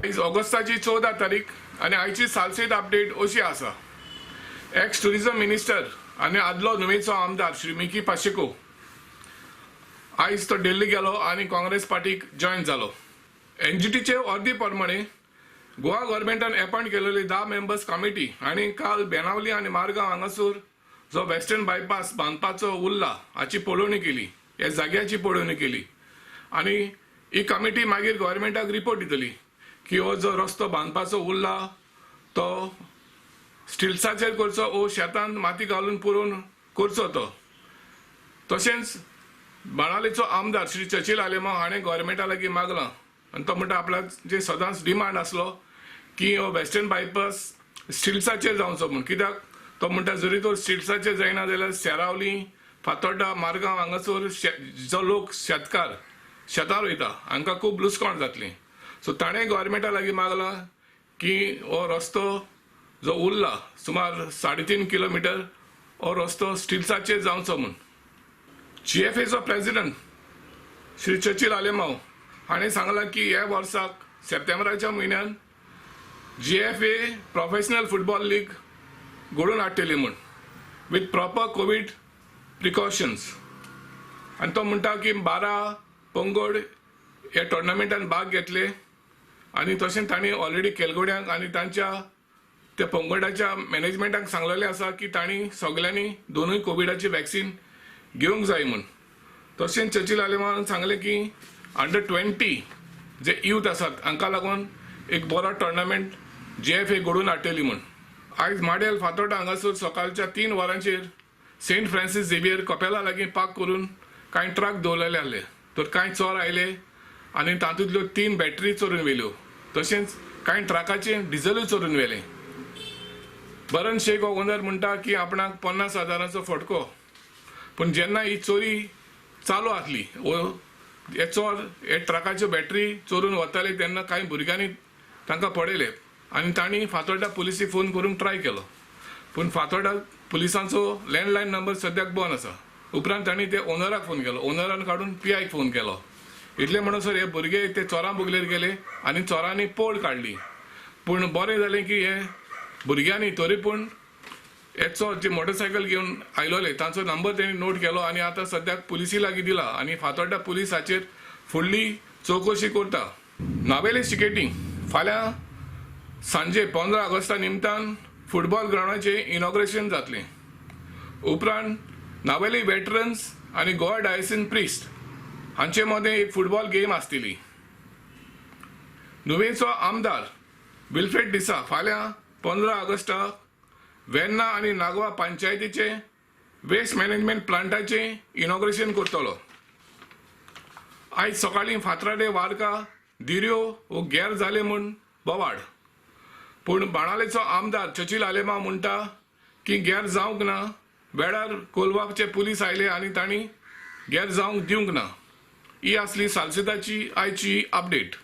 आज ऑगस्टाची 14 तारीख आणि आयची सालसेत अपडेट अशी आसा। एक्स टुरिझम मिनिस्टर आणि आदलो नुवेचो आमदार श्री मिकी पाशेको आज तो दिल्ली गेलो आणि काँग्रेस पार्टीक जॉइन जालो। एनजीटीचे अर्दी प्रमाणे गोवा गव्हर्मेंटान अपॉइंट केलेली 10 मेंबर्स कमिटी आणि काल बेनावली आणि मारगांव हांगासर जो वेस्टर्न बायपास बांदपाचो उरला हाची पळोवणी केली, ह्या जाग्याची पळोवणी केली आणि ही कमिटी मागीर गव्हर्मेंटाक रिपोर्ट दितली की हो जो रस्तो बांदपाचो उरला तो स्टिल्साचेर करचो ओ शेतान माती घालून पुरोवन करचो तो। तशेंच बाणावलेचो आमदार श्री चचिल आलेमाव हाणें गव्हर्मेंटा लागीं मागलां आनी तो म्हणटा आपल्याक जे सदांच डिमांड आसलो की हो वेस्टर्न बायपास स्टिल्साचेर जावचो म्हूण, कित्याक तो म्हणटा जरी तो स्टिल्साचेर जायना जाल्यार सेरावली फातोड्डा मारगांव हांगासर जो लोक शेतकार शेतार वयता हांकां खूब लुसकाण जातली। सो ताणें गव्हर्मेंटा लागीं मागलां की हो रस्तो जो उरला सुमार 3.5 किलोमीटर हो रस्तो स्टिल्साचेर जावचो म्हूण। GFAचो प्रेसिडेंट श्री चचिल आलेमाव हाणें सांगलां की ह्या वर्साक सप्टेंबराच्या म्हयन्यान GFA प्रोफेशनल फुटबॉल लीग घडोवन हाडटली म्हूण विथ प्रॉपर कोविड प्रिकॉशन्स। आनी तो म्हणटा की 12 पंगड ह्या टोर्नामेंटान भाग घेतले आनी तशें तांणी ऑलरेडी केलगोड्यांक आनी तांच्या त्या पंगडाच्या मॅनेजमेंटाक सांगलेलें आसा की तांणी सगळ्यांनी दोनूय कोविडाची वॅक्सीन घेवंक जाय म्हूण। तशेंच चचिल आलेमावान सांगलें की अंडर-20 जे यूथ आसात हांकां लागून एक बरो टोर्नामेंट GFA घडोवन हाडटली म्हूण। आयज माडेल फातोड्डा हांगासर सकाळच्या 3 वरांचेर सेंट फ्रांसीस झेवियर कपेला लागीं पार्क करून कांय ट्रक दवरलेले आहले, तर कांय चोर आयले आनी तातूंतल्यो 3 बॅटरी चोरून व्हेल्यो, तशेंच कांय ट्रकाचे डिझलूय चोरून व्हेलें। बरन शेख हो ओनर म्हणटा की आपणाक 50,000चो फटको, पूण जेन्ना ही चोरी चालू आसली हे चोर हे ट्रकाच्यो बॅटरी चोरून वताले तेन्ना कांय भुरग्यांनी तांकां पळयले आनी तांणी फातोड्डा पुलिसीक फोन करून ट्राय केलो, पूण फातोड्डा पुलिसांचो लँडलायन नंबर सद्याक बंद आसा। उपरांत तांणी ते ओनराक फोन केलो, ओनरान काडून PIक फोन केलो। इतले म्हणसर हे भुरगे ते चोरां बुगलेर गेले आनी चोरांनी पळ काडली, पूण बरें जालें की हे भुरग्यांनी तरी पूण हे चोर जे मोटरसायकल घेवन आयलोले तांचो नंबर तेणी नोट केलो आनी आतां सद्याक पुलिसी लागीं दिला आनी फातोड्डा पुलीस हाचेर फुडली चवकशी करता। नावेले शिकेटी फाल्यां सांजे 15 ऑगस्टा निमतान फुटबॉल ग्राउंडाचें इनॉग्रेशन जातलें। उपरांत नावेली वेटरन्स आनी गोवा डायसिन प्रिस्ट हांचे मदें एक फुटबॉल गेम आसतली। नुवेचो आमदार विल्फ्रेड डिसा फाल्यां 15 ऑगस्टाक वेर्ना आनी नागवा पंचायतीचे वेस्ट मॅनेजमेंट प्लांटाचें इनॉग्रेशन करतलो। आयज सकाळीं फातराडे वार्का दिऱ्यो वो गैर जाले म्हूण बोवाड, पूण बाणावलेचो आमदार चचिल आलेमाव म्हणटा की गैर जावंक ना, वेळार कोलवाचे पुलीस आयले आनी तांणी गैर जावंक दिवंक ना। ही आसली सालसेताची आयची अपडेट।